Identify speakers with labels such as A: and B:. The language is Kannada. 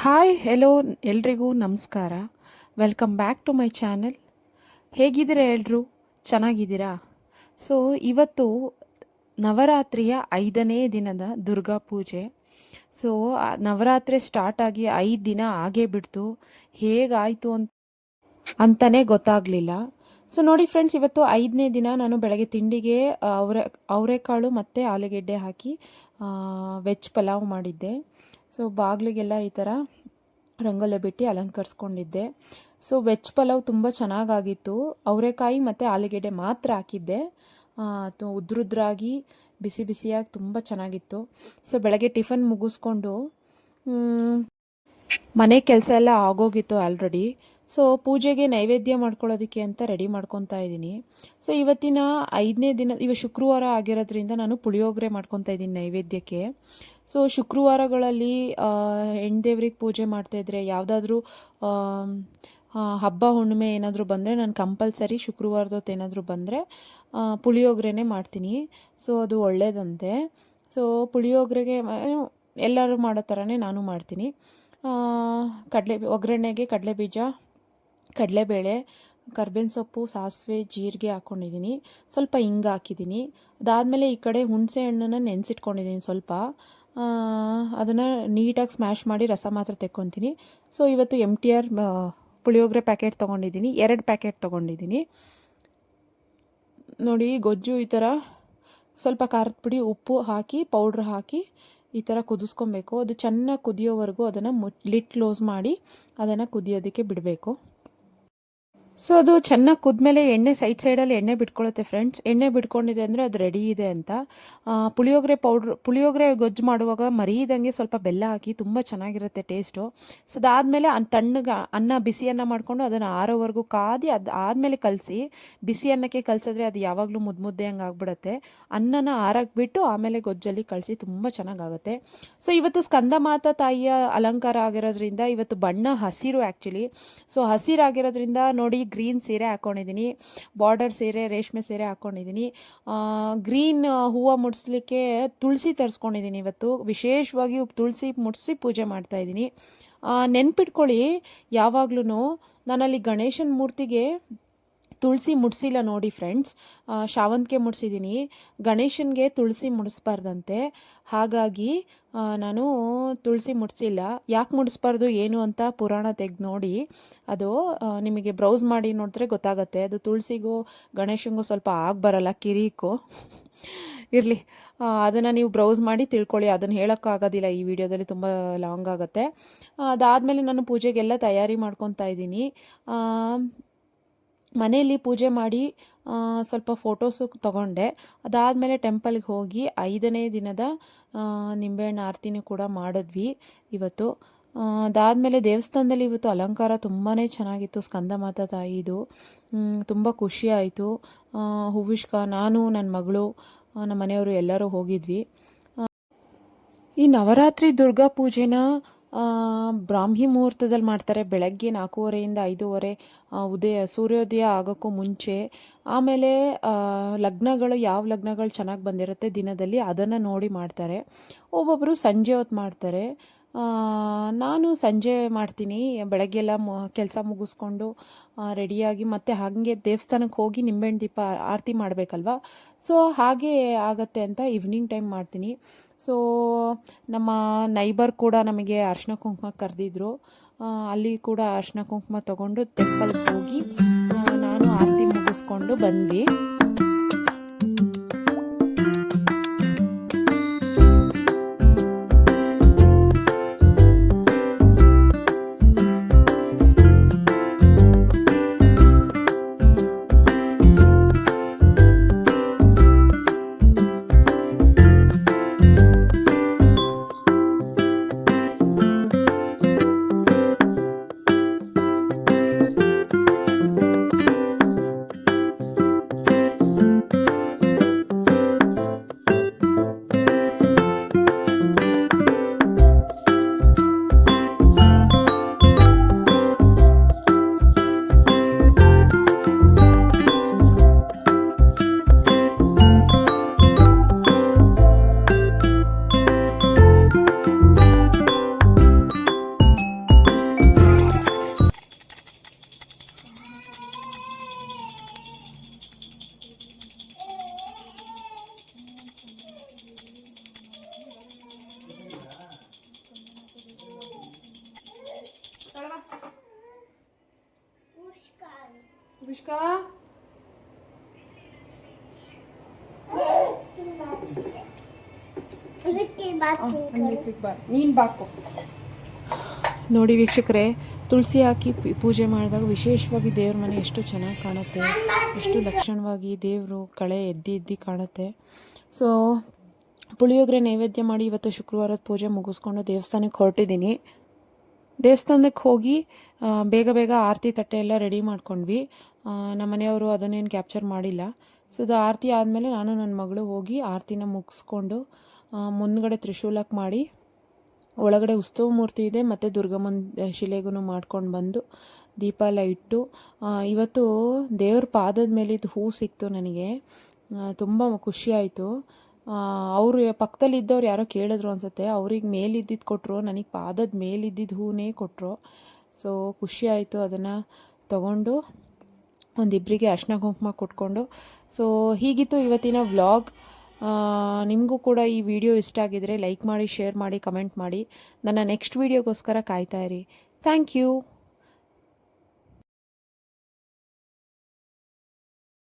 A: ಹಾಯ್ ಹೆಲೋ ಎಲ್ರಿಗೂ ನಮಸ್ಕಾರ. Welcome back to my channel. ಹೇಗಿದ್ದೀರಾ ಎಲ್ರು? ಚೆನ್ನಾಗಿದ್ದೀರಾ? ಸೊ ಇವತ್ತು ನವರಾತ್ರಿಯ 5ನೇ ದಿನದ ದುರ್ಗಾ ಪೂಜೆ. ಸೊ ನವರಾತ್ರಿ ಸ್ಟಾರ್ಟ್ ಆಗಿ 5 ದಿನ ಆಗೇ ಬಿಡ್ತು. ಹೇಗಾಯಿತು ಅಂತಲೇ ಗೊತ್ತಾಗಲಿಲ್ಲ. ಸೊ ನೋಡಿ ಫ್ರೆಂಡ್ಸ್, ಇವತ್ತು 5ನೇ ದಿನ. ನಾನು ಬೆಳಗ್ಗೆ ತಿಂಡಿಗೆ ಅವರೆಕಾಳು ಮತ್ತು ಆಲೂಗೆಡ್ಡೆ ಹಾಕಿ ವೆಜ್ ಪಲಾವ್ ಮಾಡಿದ್ದೆ. ಸೊ ಬಾಗಿಲಿಗೆಲ್ಲ ಈ ಥರ ರಂಗೋಲೆ ಬಿಟ್ಟು ಅಲಂಕರಿಸ್ಕೊಂಡಿದ್ದೆ. ಸೊ ವೆಜ್ ಪಲಾವ್ ತುಂಬ ಚೆನ್ನಾಗಾಗಿತ್ತು. ಅವರೆಕಾಯಿ ಮತ್ತು ಆಲೂಗೆಡ್ಡೆ ಮಾತ್ರ ಹಾಕಿದ್ದೆ. ಉದ್ರುದ್ರಾಗಿ ಬಿಸಿ ಬಿಸಿಯಾಗಿ ತುಂಬ ಚೆನ್ನಾಗಿತ್ತು. ಸೊ ಬೆಳಗ್ಗೆ ಟಿಫನ್ ಮುಗಿಸ್ಕೊಂಡು ಮನೆ ಕೆಲಸ ಎಲ್ಲ ಆಗೋಗಿತ್ತು ಆಲ್ರೆಡಿ. ಸೊ ಪೂಜೆಗೆ ನೈವೇದ್ಯ ಮಾಡ್ಕೊಳ್ಳೋದಕ್ಕೆ ಅಂತ ರೆಡಿ ಮಾಡ್ಕೊತಾ ಇದ್ದೀನಿ. ಸೊ ಇವತ್ತಿನ 5ನೇ ದಿನ, ಶುಕ್ರವಾರ ಆಗಿರೋದ್ರಿಂದ ನಾನು ಪುಳಿಯೋಗರೆ ಮಾಡ್ಕೊತಾ ಇದ್ದೀನಿ ನೈವೇದ್ಯಕ್ಕೆ. ಸೊ ಶುಕ್ರವಾರಗಳಲ್ಲಿ ಹೆಣ್ದೇವ್ರಿಗೆ ಪೂಜೆ ಮಾಡ್ತಾಯಿದ್ರೆ, ಯಾವುದಾದ್ರೂ ಹಬ್ಬ ಹುಣ್ಣಿಮೆ ಏನಾದರೂ ಬಂದರೆ ನಾನು ಕಂಪಲ್ಸರಿ ಶುಕ್ರವಾರದೊತ್ತು ಏನಾದರೂ ಬಂದರೆ ಪುಳಿಯೋಗರೆನೇ ಮಾಡ್ತೀನಿ. ಸೊ ಅದು ಒಳ್ಳೆಯದಂತೆ. ಸೊ ಪುಳಿಯೋಗರೆಗೆ ಎಲ್ಲರೂ ಮಾಡೋ ಥರನೇ ನಾನು ಮಾಡ್ತೀನಿ. ಒಗ್ಗರಣೆಗೆ ಕಡಲೆಬೀಜ, ಕಡಲೆಬೇಳೆ, ಕರ್ಬೇವಿನ ಸೊಪ್ಪು, ಸಾಸಿವೆ, ಜೀರಿಗೆ ಹಾಕ್ಕೊಂಡಿದ್ದೀನಿ. ಸ್ವಲ್ಪ ಹಿಂಗೆ ಹಾಕಿದ್ದೀನಿ. ಅದಾದಮೇಲೆ ಈ ಕಡೆ ಹುಣಸೆ ಹಣ್ಣನ್ನು ನೆನೆಸಿಟ್ಕೊಂಡಿದ್ದೀನಿ ಸ್ವಲ್ಪ. ಅದನ್ನು ನೀಟಾಗಿ ಸ್ಮ್ಯಾಶ್ ಮಾಡಿ ರಸ ಮಾತ್ರ ತೆಕ್ಕೊತೀನಿ. ಸೊ ಇವತ್ತು MTR ಪುಳಿಯೋಗರೆ ಪ್ಯಾಕೆಟ್ ತೊಗೊಂಡಿದ್ದೀನಿ, 2 ಪ್ಯಾಕೆಟ್ ತೊಗೊಂಡಿದ್ದೀನಿ. ನೋಡಿ, ಗೊಜ್ಜು ಈ ಥರ ಸ್ವಲ್ಪ ಖಾರದ ಪುಡಿ, ಉಪ್ಪು ಹಾಕಿ ಪೌಡ್ರ್ ಹಾಕಿ ಈ ಥರ ಕುದಿಸ್ಕೊಬೇಕು. ಅದು ಚೆನ್ನಾಗಿ ಕುದಿಯೋವರೆಗೂ ಅದನ್ನು ಲಿಡ್ ಕ್ಲೋಸ್ ಮಾಡಿ ಅದನ್ನು ಕುದಿಯೋದಕ್ಕೆ ಬಿಡಬೇಕು. ಸೊ ಅದು ಚೆನ್ನಾಗಿ ಕುದ್ಮೇಲೆ ಎಣ್ಣೆ ಸೈಡಲ್ಲಿ ಎಣ್ಣೆ ಬಿಟ್ಕೊಳ್ಳುತ್ತೆ ಫ್ರೆಂಡ್ಸ್. ಎಣ್ಣೆ ಬಿಟ್ಕೊಂಡಿದೆ ಅಂದರೆ ಅದು ರೆಡಿ ಇದೆ ಅಂತ. ಪುಳಿಯೋಗರೆ ಗೊಜ್ಜು ಮಾಡುವಾಗ ಮರೀದಂಗೆ ಸ್ವಲ್ಪ ಬೆಲ್ಲ ಹಾಕಿ ತುಂಬ ಚೆನ್ನಾಗಿರುತ್ತೆ ಟೇಸ್ಟು. ಸೊ ಅದಾದಮೇಲೆ ತಣ್ಣಗೆ ಬಿಸಿ ಅನ್ನ ಮಾಡಿಕೊಂಡು ಅದನ್ನು ಆರೋವರೆಗೂ ಕಾದಿ ಅದು ಆದಮೇಲೆ ಕಲಸಿ, ಬಿಸಿ ಅನ್ನಕ್ಕೆ ಕಲಸಿದ್ರೆ ಅದು ಯಾವಾಗಲೂ ಮುದ್ದೆ ಹಂಗೆ ಆಗ್ಬಿಡುತ್ತೆ. ಅನ್ನನ ಆರಕ್ಕೆ ಬಿಟ್ಟು ಆಮೇಲೆ ಗೊಜ್ಜಲ್ಲಿ ಕಳಿಸಿ ತುಂಬ ಚೆನ್ನಾಗಾಗುತ್ತೆ. ಸೊ ಇವತ್ತು ಸ್ಕಂದಮಾತಾ ತಾಯಿಯ ಅಲಂಕಾರ ಆಗಿರೋದ್ರಿಂದ ಇವತ್ತು ಬಣ್ಣ ಹಸಿರು ಆ್ಯಕ್ಚುಲಿ. ಸೊ ಹಸಿರಾಗಿರೋದ್ರಿಂದ ನೋಡಿ, ಗ್ರೀನ್ ಸೀರೆ ಹಾಕ್ಕೊಂಡಿದ್ದೀನಿ, ಬಾರ್ಡರ್ ಸೀರೆ, ರೇಷ್ಮೆ ಸೀರೆ ಹಾಕ್ಕೊಂಡಿದ್ದೀನಿ. ಗ್ರೀನ್ ಹೂವು ಮುಡಿಸ್ಲಿಕ್ಕೆ ತುಳಸಿ ತರಿಸ್ಕೊಂಡಿದ್ದೀನಿ. ಇವತ್ತು ವಿಶೇಷವಾಗಿ ತುಳಸಿ ಮುಡಿಸಿ ಪೂಜೆ ಮಾಡ್ತಾಯಿದ್ದೀನಿ. ನೆನ್ಪಿಟ್ಕೊಳ್ಳಿ, ಯಾವಾಗ್ಲೂ ನಾನಲ್ಲಿ ಗಣೇಶನ ಮೂರ್ತಿಗೆ ತುಳಸಿ ಮುಡಿಸಿಲ್ಲ ನೋಡಿ ಫ್ರೆಂಡ್ಸ್. ಶಾವಂತಿಗೆ ಮುಡಿಸಿದ್ದೀನಿ. ಗಣೇಶನಿಗೆ ತುಳಸಿ ಮುಡಿಸ್ಬಾರ್ದಂತೆ. ಹಾಗಾಗಿ ನಾನು ತುಳಸಿ ಮುಡಿಸಿಲ್ಲ. ಯಾಕೆ ಮುಡಿಸ್ಬಾರ್ದು ಏನು ಅಂತ ಪುರಾಣ ತೆಗೆದು ನೋಡಿ, ಅದು ನಿಮಗೆ ಬ್ರೌಸ್ ಮಾಡಿ ನೋಡಿದ್ರೆ ಗೊತ್ತಾಗುತ್ತೆ. ಅದು ತುಳಸಿಗೂ ಗಣೇಶನಿಗೂ ಸ್ವಲ್ಪ ಬರಲ್ಲ, ಕಿರೀಕು ಇರಲಿ. ಅದನ್ನು ನೀವು ಬ್ರೌಸ್ ಮಾಡಿ ತಿಳ್ಕೊಳ್ಳಿ. ಅದನ್ನು ಹೇಳೋಕ್ಕಾಗೋದಿಲ್ಲ ಈ ವಿಡಿಯೋದಲ್ಲಿ, ತುಂಬ ಲಾಂಗ್ ಆಗುತ್ತೆ. ಅದಾದಮೇಲೆ ನಾನು ಪೂಜೆಗೆಲ್ಲ ತಯಾರಿ ಮಾಡ್ಕೊತಾ ಇದ್ದೀನಿ. ಮನೆಯಲ್ಲಿ ಪೂಜೆ ಮಾಡಿ ಸ್ವಲ್ಪ ಫೋಟೋಸು ತೊಗೊಂಡೆ. ಅದಾದಮೇಲೆ ಟೆಂಪಲ್ಗೆ ಹೋಗಿ 5ನೇ ದಿನದ ನಿಂಬೆಹಣ್ಣು ಆರತಿನೂ ಕೂಡ ಮಾಡಿದ್ವಿ ಇವತ್ತು. ಅದಾದಮೇಲೆ ದೇವಸ್ಥಾನದಲ್ಲಿ ಇವತ್ತು ಅಲಂಕಾರ ತುಂಬಾ ಚೆನ್ನಾಗಿತ್ತು. ಸ್ಕಂದಮಾತಾ ತಾಯಿದು ತುಂಬ ಖುಷಿ ಆಯಿತು. ಹೂವಿಷ್ಕ ನಾನು, ನನ್ನ ಮಗಳು, ನಮ್ಮ ಮನೆಯವರು ಎಲ್ಲರೂ ಹೋಗಿದ್ವಿ. ಈ ನವರಾತ್ರಿ ದುರ್ಗಾ ಪೂಜೆನ ಬ್ರಾಹ್ಮಿ ಮುಹೂರ್ತದಲ್ಲಿ ಮಾಡ್ತಾರೆ. ಬೆಳಗ್ಗೆ 4:30ಯಿಂದ 5:30 ಸೂರ್ಯೋದಯ ಆಗೋಕ್ಕೂ ಮುಂಚೆ. ಆಮೇಲೆ ಲಗ್ನಗಳು, ಯಾವ ಲಗ್ನಗಳು ಚೆನ್ನಾಗಿ ಬಂದಿರುತ್ತೆ ದಿನದಲ್ಲಿ ಅದನ್ನು ನೋಡಿ ಮಾಡ್ತಾರೆ. ಒಬ್ಬೊಬ್ಬರು ಸಂಜೆ ಹೊತ್ತು ಮಾಡ್ತಾರೆ. ನಾನು ಸಂಜೆ ಮಾಡ್ತೀನಿ. ಬೆಳಗ್ಗೆ ಎಲ್ಲ ಕೆಲಸ ಮುಗಿಸ್ಕೊಂಡು ರೆಡಿಯಾಗಿ ಮತ್ತೆ ಹಾಗೆ ದೇವಸ್ಥಾನಕ್ಕೆ ಹೋಗಿ ನಿಂಬೆಹಣ್ಣು ದೀಪ ಆರತಿ ಮಾಡಬೇಕಲ್ವ. ಸೊ ಹಾಗೆ ಆಗತ್ತೆ ಅಂತ ಈವ್ನಿಂಗ್ ಟೈಮ್ ಮಾಡ್ತೀನಿ. ಸೊ ನಮ್ಮ ನೈಬರ್ ಕೂಡ ನಮಗೆ ಅರಿಶಿನ ಕುಂಕುಮ ಕರೆದಿದ್ರು. ಅಲ್ಲಿ ಕೂಡ ಅರಿಶಿನ ಕುಂಕುಮ ತೊಗೊಂಡು ಟೆಂಪಲ್ಗೆ ಹೋಗಿ ನಾನು ಆರತಿ ಮುಗಿಸ್ಕೊಂಡು ಬಂದ್ವಿ. ವಿಷ್ಕಾ ನೀನು ಬಾಕು. ನೋಡಿ ವೀಕ್ಷಕರೇ, ತುಳಸಿ ಹಾಕಿ ಪೂಜೆ ಮಾಡಿದಾಗ ವಿಶೇಷವಾಗಿ ದೇವ್ರ ಮನೆ ಎಷ್ಟು ಚೆನ್ನಾಗಿ ಕಾಣುತ್ತೆ, ಎಷ್ಟು ಲಕ್ಷಣವಾಗಿ ದೇವರು ಕಳೆ ಎದ್ದಿ ಕಾಣುತ್ತೆ. ಸೊ ಪುಳಿಯೋಗರೆ ನೈವೇದ್ಯ ಮಾಡಿ ಇವತ್ತು ಶುಕ್ರವಾರದ ಪೂಜೆ ಮುಗಿಸ್ಕೊಂಡು ದೇವಸ್ಥಾನಕ್ಕೆ ಹೊರಟಿದ್ದೀನಿ. ದೇವಸ್ಥಾನಕ್ಕೆ ಹೋಗಿ ಬೇಗ ಆರತಿ ತಟ್ಟೆ ಎಲ್ಲ ರೆಡಿ ಮಾಡ್ಕೊಂಡ್ವಿ. ನಮ್ಮ ಮನೆಯವರು ಅದನ್ನೇನು ಕ್ಯಾಪ್ಚರ್ ಮಾಡಿಲ್ಲ. ಸೊ ಅದು ಆರತಿ ಆದಮೇಲೆ ನಾನು ನನ್ನ ಮಗಳು ಹೋಗಿ ಆರತಿನ ಮುಗಿಸ್ಕೊಂಡು ಮುಂದ್ಗಡೆ ತ್ರಿಶೂಲಕ್ಕೆ ಮಾಡಿ ಒಳಗಡೆ ಉತ್ಸವ ಮೂರ್ತಿ ಇದೆ ಮತ್ತು ದುರ್ಗಮ್ಮನ ಶಿಲೆಗೂ ಮಾಡ್ಕೊಂಡು ಬಂದು ದೀಪ ಎಲ್ಲ ಇಟ್ಟು, ಇವತ್ತು ದೇವ್ರ ಪಾದದ ಮೇಲಿದ್ದು ಹೂ ಸಿಕ್ತು ನನಗೆ. ತುಂಬ ಖುಷಿ ಆಯಿತು. ಅವರು ಪಕ್ಕದಲ್ಲಿದ್ದವ್ರು ಯಾರೋ ಕೇಳಿದ್ರು ಅನಿಸುತ್ತೆ, ಅವ್ರಿಗೆ ಮೇಲಿದ್ದಿದ್ದು ಕೊಟ್ಟರು, ನನಗೆ ಪಾದದ ಮೇಲಿದ್ದಿದ್ದು ಹೂನೇ ಕೊಟ್ಟರು. ಸೊ ಖುಷಿ ಆಯಿತು. ಅದನ್ನು ತಗೊಂಡು ಒಂದಿಬ್ಬರಿಗೆ ಅರ್ಶಿನ ಕುಂಕುಮ ಕೊಟ್ಕೊಂಡು. ಸೊ ಹೀಗಿತ್ತು ಇವತ್ತಿನ ವ್ಲಾಗ್. ನಿಮಗೂ ಕೂಡ ಈ ವಿಡಿಯೋ ಇಷ್ಟ ಆಗಿದರೆ ಲೈಕ್ ಮಾಡಿ, ಶೇರ್ ಮಾಡಿ, ಕಮೆಂಟ್ ಮಾಡಿ. ನನ್ನ ನೆಕ್ಸ್ಟ್ ವೀಡಿಯೋಗೋಸ್ಕರ ಕಾಯ್ತಾ ಇರಿ. Thank you.